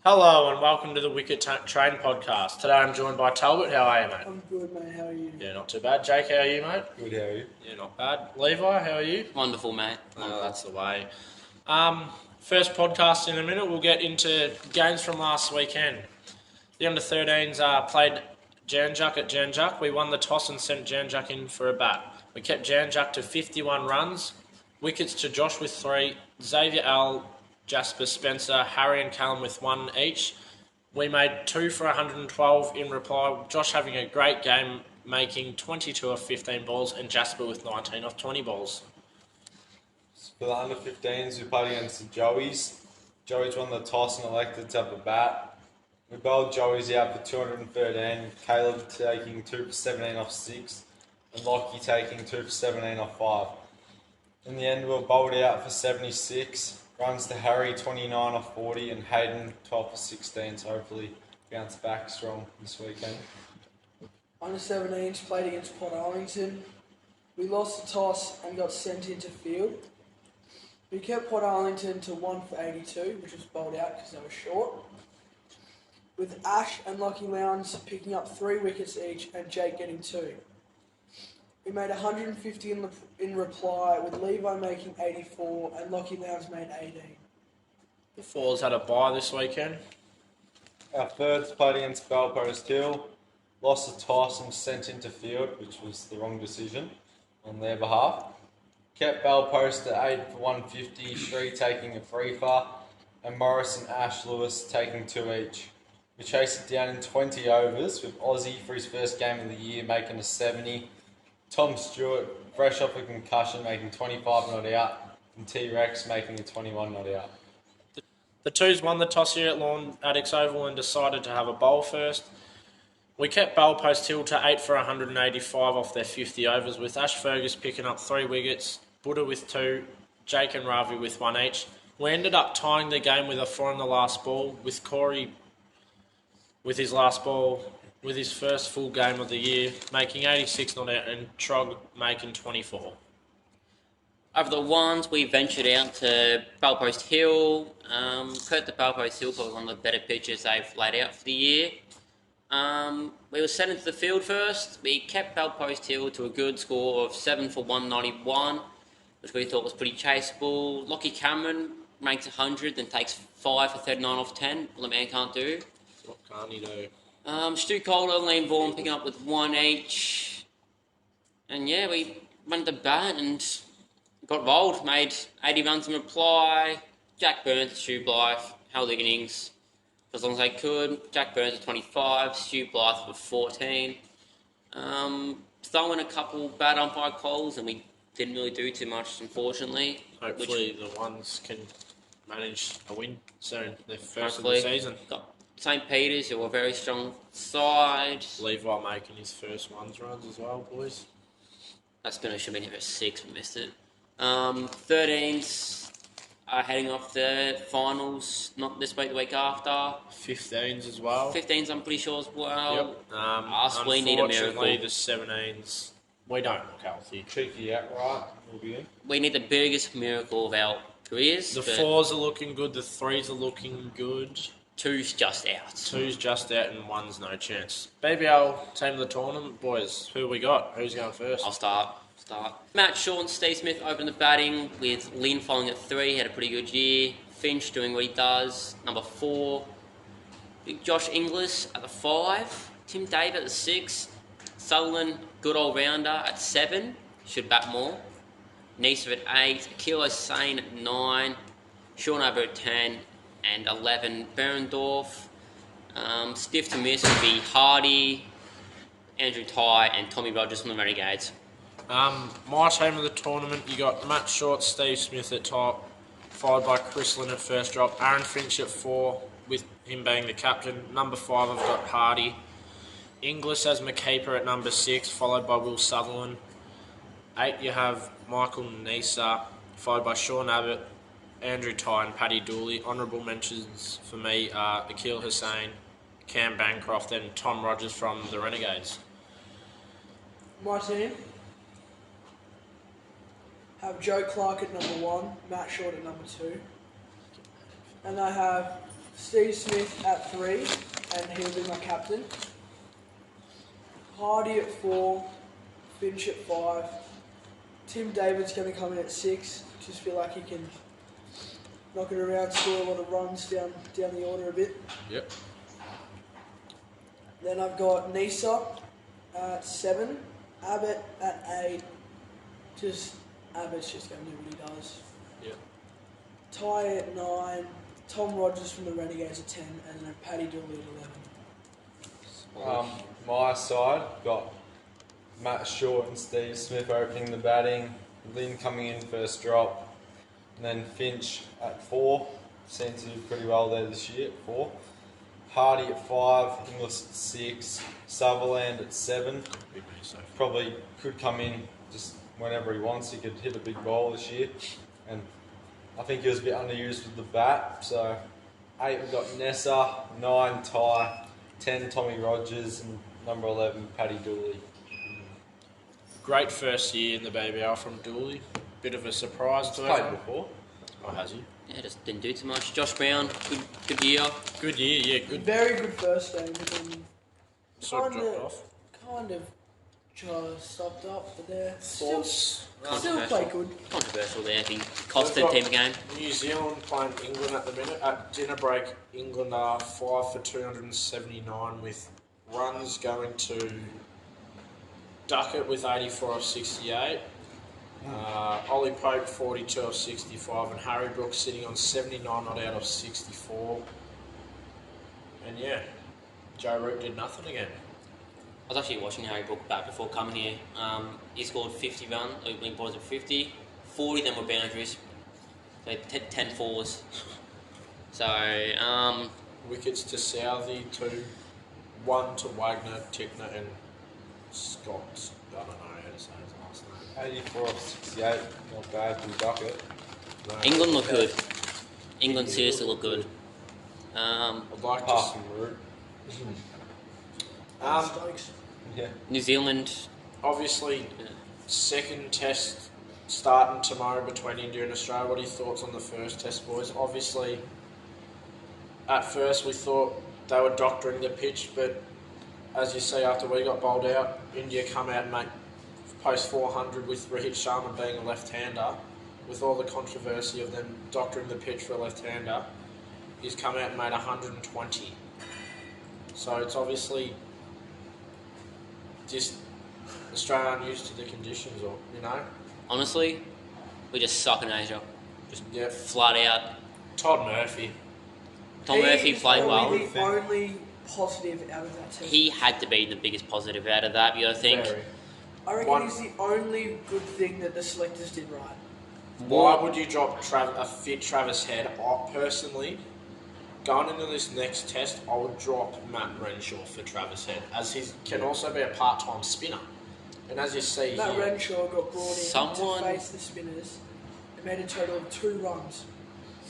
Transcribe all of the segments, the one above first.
Hello and welcome to the Train podcast. Today I'm joined by Talbot. How are you, mate? I'm good, mate. How are you? Yeah, not too bad. Jake, how are you, mate? Good, how are you? Yeah, not bad. Levi, how are you? Wonderful, mate. That's the way. First podcast in a minute. We'll get into games from last weekend. The under-13s played Janjuk at Janjuk. We won the toss and sent Janjuk in for a bat. We kept Janjuk to 51 runs. Wickets to Josh with 3, Xavier Al, Jasper Spencer, Harry and Callum with 1 each. We made 2 for 112 in reply. Josh having a great game, making 22 of 15 balls, and Jasper with 19 off 20 balls. For the under-15s, we played against the Joeys. Joeys won the toss and elected to have a bat. We bowled Joeys out for 213, Caleb taking 2 for 17 off 6, and Lockie taking 2 for 17 off 5. In the end, we were bowled out for 76. Runs to Harry, 29 off 40, and Hayden, 12 for 16, so hopefully bounce back strong this weekend. Under 17s played against Port Arlington. We lost the toss and got sent into field. We kept Port Arlington to 1 for 82, which was bowled out because they were short. With Ash and Lockie Lowndes picking up 3 wickets each and Jake getting 2. We made 150 in reply, with Levi making 84 and Lockie Lowndes made 18. The Fours had a bye this weekend. Our thirds played against Bellpost Hill, lost the toss and sent into field, which was the wrong decision on their behalf. Kept Bellpost at 8 for 150, Shree taking a free for, and Morris and Ash Lewis taking 2 each. We chased it down in 20 overs, with Aussie for his first game of the year making a 70, Tom Stewart, fresh off a concussion, making 25 not out, and T-Rex making a 21 not out. The Twos won the toss here at Lawn Addicts Oval and decided to have a bowl first. We kept Bellpost Hill to 8 for 185 off their 50 overs, with Ash Fergus picking up 3 wickets, Buddha with 2, Jake and Ravi with 1 each. We ended up tying the game with a 4 on the last ball, with Corey with his last ball, with his first full game of the year, making 86 not out, and Trog making 24. Over the ones, we ventured out to Bellpost Hill. Kurt the Bellpost Hill was one of the better pitches they've laid out for the year. We were sent into the field first. We kept Bellpost Hill to a good score of 7 for 191, which we thought was pretty chaseable. Lockie Cameron makes 100, then takes 5 for 39 off 10. Well, the man can't do. What can't he do? Stu Calder, Liam Vaughan picking up with 1 each. And yeah, we went to bat and got rolled. Made 80 runs in reply. Jack Burns and Stu Blythe held the innings for as long as they could. Jack Burns at 25, Stu Blythe with 14. Throwing a couple bad umpire calls, and we didn't really do too much, unfortunately. Hopefully the ones can manage a win soon. Their first of the season. Got St. Peter's, who were a very strong side. Levi making his first ones runs as well, boys. That's going to should be in for 6, we missed it. 13s are heading off the finals, not this week, the week after. 15s as well. 15s, I'm pretty sure as well. Yep. We need a miracle. Unfortunately, the 17s, we don't look healthy. Cheeky outright will be in. We need the biggest miracle of our careers. The 4s are looking good, the 3s are looking good. 2's just out. 2's just out and 1's no chance. BBL team of the tournament, boys. Who we got? Who's going first? I'll start. Matt Shaw and Steve Smith opened the batting, with Lynn following at 3, had a pretty good year. Finch doing what he does, number 4. Big Josh Inglis at the 5. Tim Dave at the 6. Sutherland, good all-rounder, at 7. Should bat more. Neeser at 8. Akil Hossain at 9. Sean over at 10. And 11, Berendorf. Stiff to miss would be Hardy, Andrew Ty, and Tommy Rogers from the Renegades. My team of the tournament, you got Matt Short, Steve Smith at top, followed by Chris Lynn at first drop, Aaron Finch at 4, with him being the captain. Number 5, I've got Hardy. Inglis as McKeeper at number 6, followed by Will Sutherland. 8, you have Michael Neeser, followed by Sean Abbott, Andrew Ty and Paddy Dooley. Honourable mentions for me are Akil Hussain, Cam Bancroft and Tom Rogers from the Renegades. My team have Joe Clark at number 1, Matt Short at number 2. And I have Steve Smith at 3, and he'll be my captain. Hardy at 4, Finch at 5. Tim David's going to come in at 6. Just feel like he can knock it around, score a lot of runs down the order a bit. Yep. Then I've got Nisa at 7, Abbott at 8. Abbott's just going to do what he does. Yep. Ty at 9, Tom Rogers from the Renegades at 10, and then Paddy Dooley at 11. My side got Matt Short and Steve Smith opening the batting, Lynn coming in first drop, and then Finch at 4. Seems to do pretty well there this year at 4. Hardy at 5, Inglis at 6, Sutherland at 7. Probably could come in just whenever he wants. He could hit a big ball this year, and I think he was a bit underused with the bat. So 8 we've got Nessa, 9 Ty, 10 Tommy Rogers, and number 11 Paddy Dooley. Great first year in the BBL from Dooley. Bit of a surprise to Played everyone. before. Oh, has he? Yeah, just didn't do too much. Josh Brown, good year. Good year, yeah, good. Very good first game, but then Sort of dropped off. kind of just stopped up, but they're Thoughts? still play good. Controversial there. I think cost We've the got team a game. New Zealand playing England at the minute. At dinner break, England are 5 for 279 with runs going to Duckett with 84 of 68. Ollie Pope 42 of 65, and Harry Brooks sitting on 79 not out of 64. And yeah, Joe Root did nothing again. I was actually watching Harry Brook bat before coming here. He scored 50 runs, opening balls at 50. 40 of them were boundaries. So 10 fours. So, Wickets to Southey, 1 to Wagner, Tickner, and Scott. I don't know how to say his last name. 84 of 68, not bad from Duckett. No, England look good. England seriously look good. I'd like to. Apart from Root. Stokes. Yeah. New Zealand, Obviously, second test starting tomorrow between India and Australia. What are your thoughts on the first test, boys? Obviously, at first we thought they were doctoring the pitch, but as you see, after we got bowled out, India come out and make post 400 with Rohit Sharma being a left-hander. With all the controversy of them doctoring the pitch for a left-hander, he's come out and made 120. So it's obviously just Australia aren't used to the conditions, or honestly, we just suck in Asia. just Flat out. Todd Murphy. Tom Murphy played well. Probably the only positive out of that test. He had to be the biggest positive out of that, you gotta think. Very. I reckon One- he's the only good thing that the selectors did right. Why would you drop a fit Travis Head? I personally, going into this next test, I would drop Matt Renshaw for Travis Head, as he can also be a part-time spinner. And as you see Matt here, Renshaw got brought in Someone- to face the spinners and made a total of 2 runs.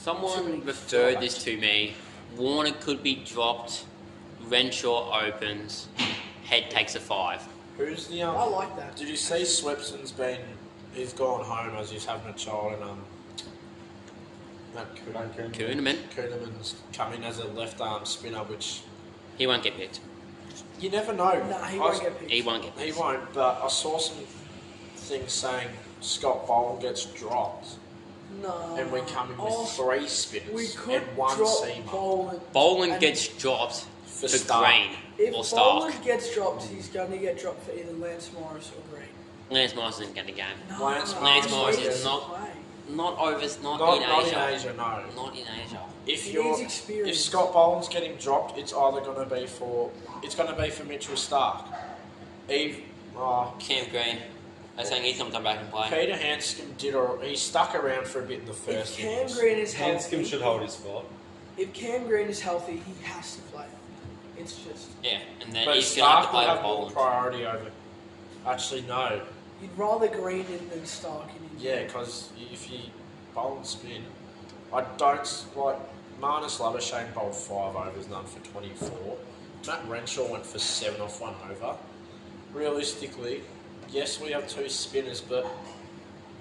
Someone referred this to me. Warner could be dropped. Renshaw opens. Head takes a 5. who's the I like that. Did you see Swepson's he's gone home as he's having a child, and Matt Kuhneman, Kuhneman's come in as a left arm spinner, which he won't get picked. you never know. Nah, he I won't was- get picked. He won't get He picked. won't, but I saw some things saying Scott Boland gets dropped, No. and we come in with Oh, 3 spinners we could and 1 drop seamer Boland. Boland And gets dropped for for Stark. Green If or Stark. Boland gets dropped, he's going to get dropped for either Lance Morris or Green. Lance Morris isn't going to game. No, Lance Morris he is needs to not- play. Not over. Not, Not, in not Asia. in Asia, no. Not in Asia. If He you're needs if experience. Scott Boland's getting dropped, it's either going to be for Mitchell Stark. Cam Green. They're saying he's going to come back and play. Peter Hanscom he stuck around for a bit in the If first Cam innings. Green is healthy, Hanscom should hold his spot. If Cam Green is healthy, he has to play. It's just Yeah, and then But he's going to have to Stark play will with have more Boland. priority over. Actually, no. you'd rather Green in than Stark in India. Yeah, because if you bowl and spin, I don't like Marnus Labuschagne bowled 5 overs, none for 24. Matt Renshaw went for 7 off 1 over. Realistically, yes, we have 2 spinners, but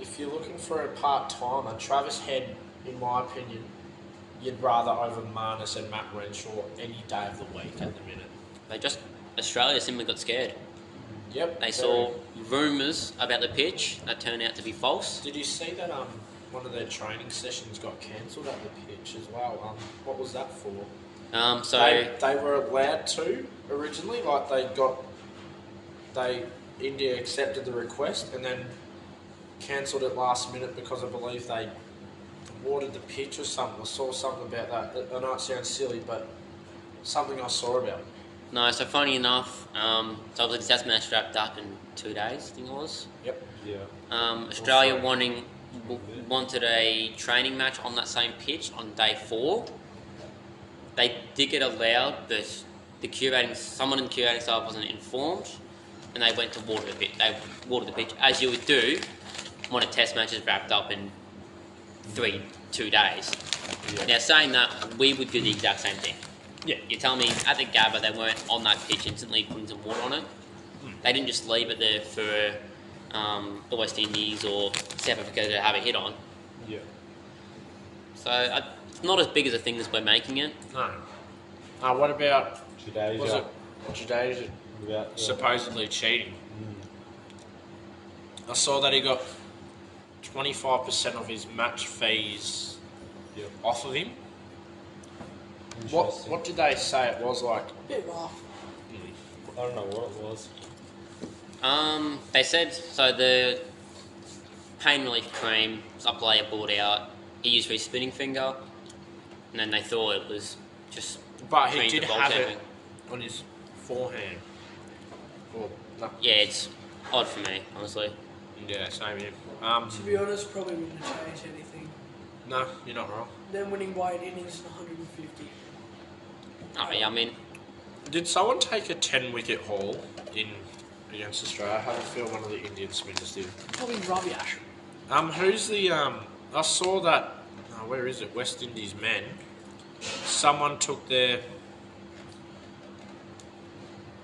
if you're looking for a part-timer, Travis Head, in my opinion, you'd rather over Marnus and Matt Renshaw any day of the week at the minute. Australia simply got scared. Yep. They saw rumours about the pitch that turned out to be false. Did you see that one of their training sessions got cancelled at the pitch as well? What was that for? They were allowed to originally, like India accepted the request and then cancelled it last minute because I believe they watered the pitch or something. I saw something about that. I know it sounds silly, but something I saw about it. No, so funny enough, so obviously the Test match wrapped up in 2 days, I think it was. Yep. Yeah. Australia wanted a training match on that same pitch on day 4. They did get allowed, but someone in the curating staff wasn't informed, and they went to water the pitch. They watered the pitch, as you would do when a Test match is wrapped up in 2 days. Yeah. Now, saying that, we would do the exact same thing. Yeah. You tell me at the Gabba they weren't on that pitch instantly putting some water on it. They didn't just leave it there for the West Indies or South Africa to have a hit on. Yeah. So it's not as big as a thing as we're making it. No. What about Jadeja. was it Jadeja Yeah. supposedly cheating? I saw that he got 25% of his match fees off of him. What did they say it was like? Bit rough. I don't know what it was. They said, so the pain relief cream, a player brought out, he used for his spinning finger, and then they thought it was just... But he cream did for ball have tapping. it on his forehand. Or, no. Yeah, it's odd for me, honestly. Yeah, same here. To be honest, probably wouldn't have changed anything. No, you're not wrong. Then winning by 8 innings and 150. Oh, yeah, I mean, Did someone take a 10-wicket haul against Australia? I have a feel one of the Indian spinners did. Probably Ravi Ashram. Who's the I saw that. Where is it? West Indies men. Someone took their.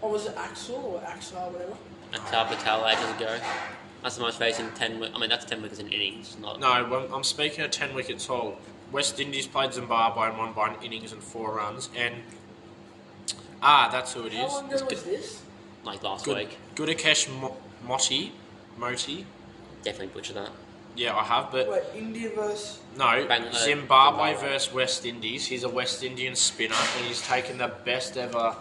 Or was it Axel or Axar, whatever? Atar Patel ages ago. That's the most facing 10 wickets. I mean, that's 10 wickets in innings, not... No, I'm speaking of 10 wickets haul. West Indies played Zimbabwe and won by an innings and 4 runs. And that's who it is. How long ago was this? Like last week. Gudakesh Moti. Definitely butchered that. Yeah, I have, but Wait, India versus... no. Zimbabwe. Zimbabwe versus West Indies. He's a West Indian spinner, and he's taken the best ever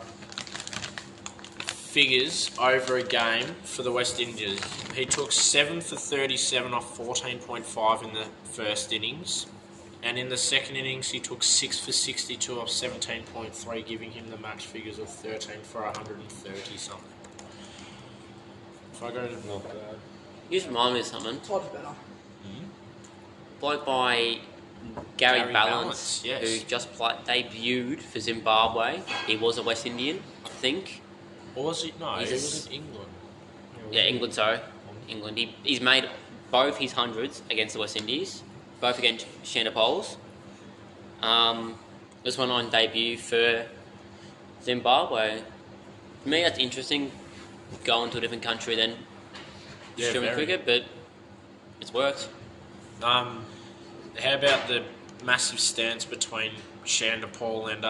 figures over a game for the West Indies. He took 7 for 37 off 14.5 in the first innings, and in the second innings he took 6 for 62 off 17.3, giving him the match figures of 13 for 130 something. If I go to Not bad. You just remind me of something. Todd's better. Bloke by Gary Gary Balance, Balance, yes. who just debuted for Zimbabwe. He was a West Indian, I think. or was it? No, He's he a was in England. Yeah, England, sorry. England. He's made both his hundreds against the West Indies, both against Chandipols. This one on debut for Zimbabwe. For me, that's interesting, going to a different country than Yeah, streaming very. cricket, but it's worked. How about the massive stance between Chandipols and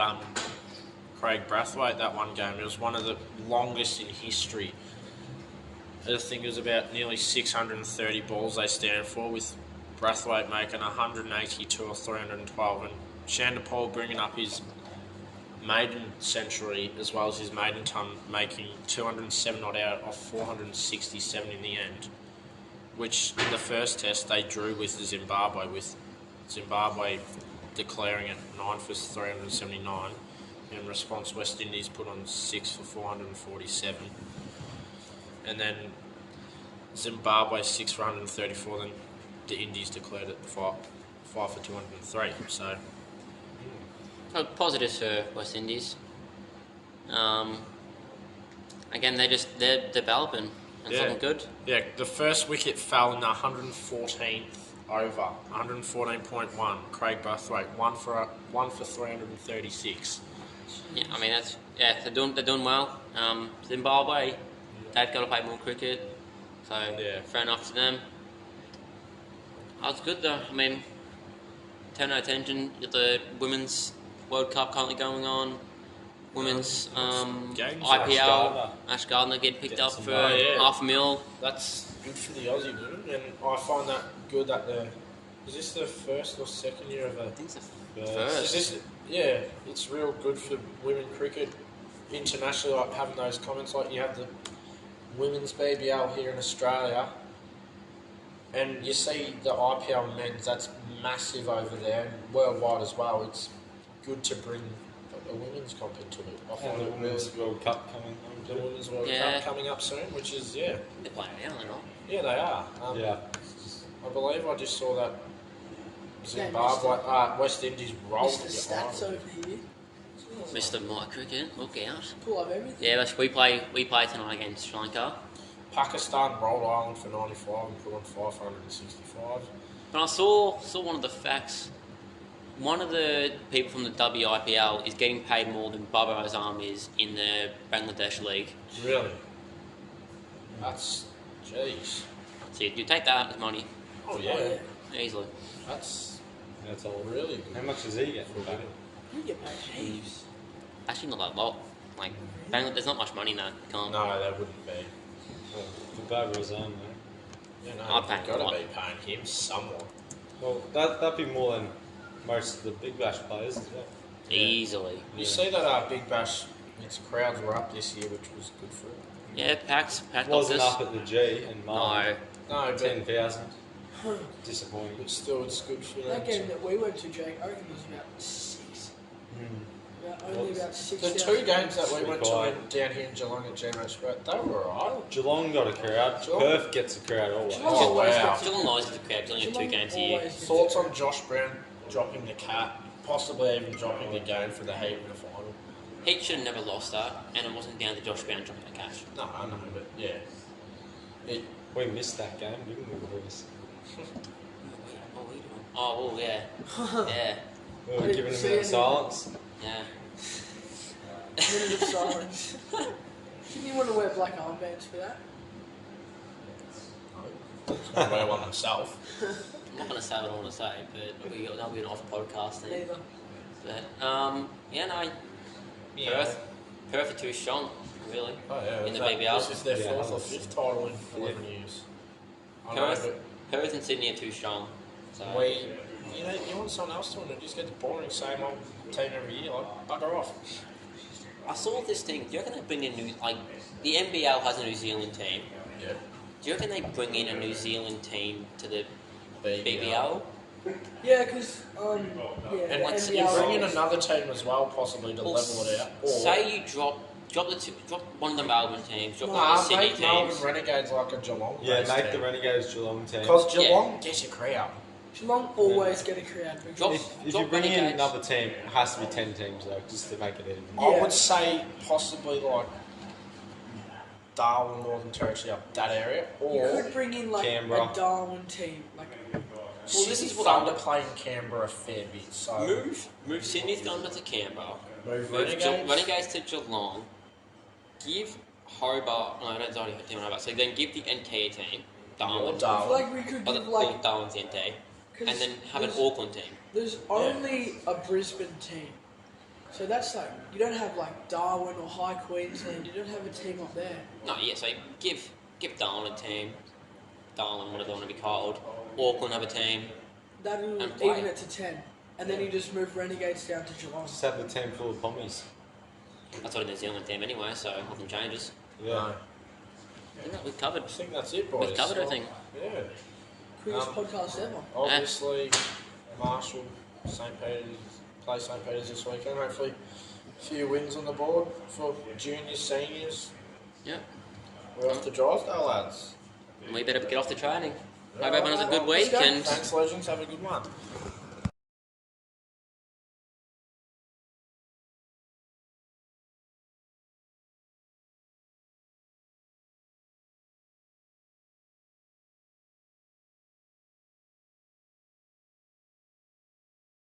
Craig Brathwaite that one game? It was one of the longest in history. I think it was about nearly 630 balls they stand for, with Brathwaite making 182 or 312, and Chandipols bringing up his maiden century as well as his maiden ton, making 207 not out off 467 in the end, which in the first test they drew with Zimbabwe declaring it 9 for 379. In response, West Indies put on 6 for 447. And then Zimbabwe 6 for 134, then the Indies declared it 5 for 203. So Oh, positives for West Indies. Again, they're developing. It's Yeah. looking good. yeah, the first wicket fell in the 114th over, 114.1. Craig Brathwaite 1 for 336. Yeah, I mean they're doing well. Zimbabwe, they've got to play more cricket, so Yeah. fair enough to them. That's good though. I mean, turn our attention. You've got the Women's World Cup currently going on. Women's games. IPL. Ash Gardner getting picked Getting up some for money. $500,000. That's good for the Aussie women, and I find that good that is this the first or second year of a... I think it's the First. first. Is this, yeah, it's real good for women cricket internationally, like having those comments, like you have the women's BBL here in Australia, and you see the IPL men's, that's massive over there, and worldwide as well. It's good to bring a women's comp into it. I And find the it Women's really World Cup coming on. the Women's World Yeah. Cup coming up soon, which is, yeah. They're playing now, they're not. Yeah, they are. Yeah. I believe I just saw that Zimbabwe, West Indies rolled. Mr. Stats over here. Mr. Mike Cricket, look out. Pull up everything. Yeah, but we play tonight against Sri Lanka. Pakistan rolled Ireland for 95 and put on 565. But I saw one of the facts. One of the people from the WIPL is getting paid more than Bubba Azam is in the Bangladesh League. Really? That's, jeez. So you take that as money Oh yeah, easily. that's That's all. really good. How much does he get for that? You get paid heaps. Actually, not that lot. Like there's not much money in that. Can't. No, that wouldn't be. Well, for Barbara Azam, You know, I'd pay you've him a got lot. to be paying him somewhat. Well, that'd be more than most of the Big Bash players as well. Easily. You see that Big Bash, its crowds were up this year, which was good for it. Yeah, Pax Wasn't got up at the G and Martin. No. No, but 10,000. Disappointing. still, it's good for them. That game that we went to, Jake, I reckon was about 6. Only about 6. The two games that we Pretty went quiet. to down here in Geelong at GMH Spread, they were alright. Geelong got a crowd. Geelong- Perth gets a crowd always. Geelong Oh, always wow. gets- Geelong always gets the crowd. Geelong have 2 games a year. always gets- Thoughts on Josh Brown dropping the cat, possibly even dropping the game for the Heat in the final? Heat should have never lost that, and it wasn't down to Josh Brown dropping the catch. No, I know, but yeah. It, We missed that game, didn't we, boys? What were we doing? Oh, well, yeah. Yeah. We I were didn't giving see him a any. silence. Yeah. Minute of silence. Didn't you want to wear black armbands for that? I wear one myself. I'm not going to say what I want to say, but that'll be an off podcast thing. Neither. But, yeah, no. Perth are too strong, really. Oh yeah, In the that- BBL. This is their Yeah, fourth or that's- fifth title in 11 years. I know, Perth and Sydney are too strong. So but you want someone else to win it, just get the boring same old team every year, like, bugger off. I saw this thing. Do you reckon they bring in the NBL has a New Zealand team. Yeah. Do you reckon they bring in a New Zealand team to the BBL. BBL? Yeah, because, And Like, you NBL bring in another team as well, possibly, to Or level it out. Or, say you drop one of the Melbourne teams, drop one of nah, the Sydney make Melbourne teams. Renegades like a Geelong. Yeah, make the Renegades Geelong team. Because Geelong gets your crowd. Geelong always get a crowd. Drop- If you drop bring in Renegades. another team, it has to be 10 teams though, just to make it even. Yeah. I would say possibly like Darwin, Northern Territory, up that area. You Or could bring in like Canberra. a Darwin team. Like, well, this is what Thunder play in Canberra a fair bit. So Move Sydney's Thunder to Canberra. move Move Renegades. Renegades to Geelong. Give Hobart. No, I don't already have a team in Hobart. So then give the NT a team. Darwin. Or Darwin. like we could Oh, give well, like. Darwin's the NT. And 'cause then have an there's- Auckland team. There's only a Brisbane team. So that's like, you don't have like Darwin or High Queensland, you don't have a team up there. No, yeah, so give Darwin a team. Darwin, whatever they want to be called. Auckland have a team. That'll And play. even it to 10. And then you just move Renegades down to Geelong. Just have the team full of pommies. That's what a New Zealand team anyway, so nothing changes. Yeah. No. Yeah, we've covered. I think that's it, boys. We've covered everything. Yeah. Quickest podcast ever. Obviously, Marshall, St. Peter's, play St. Peter's this weekend. Hopefully, a few wins on the board for juniors, seniors. Yeah. We're off to Drysdale, lads. We better get off the training. Hope Yeah. everyone has a good Let's week go. and Thanks, legends. Have a good one.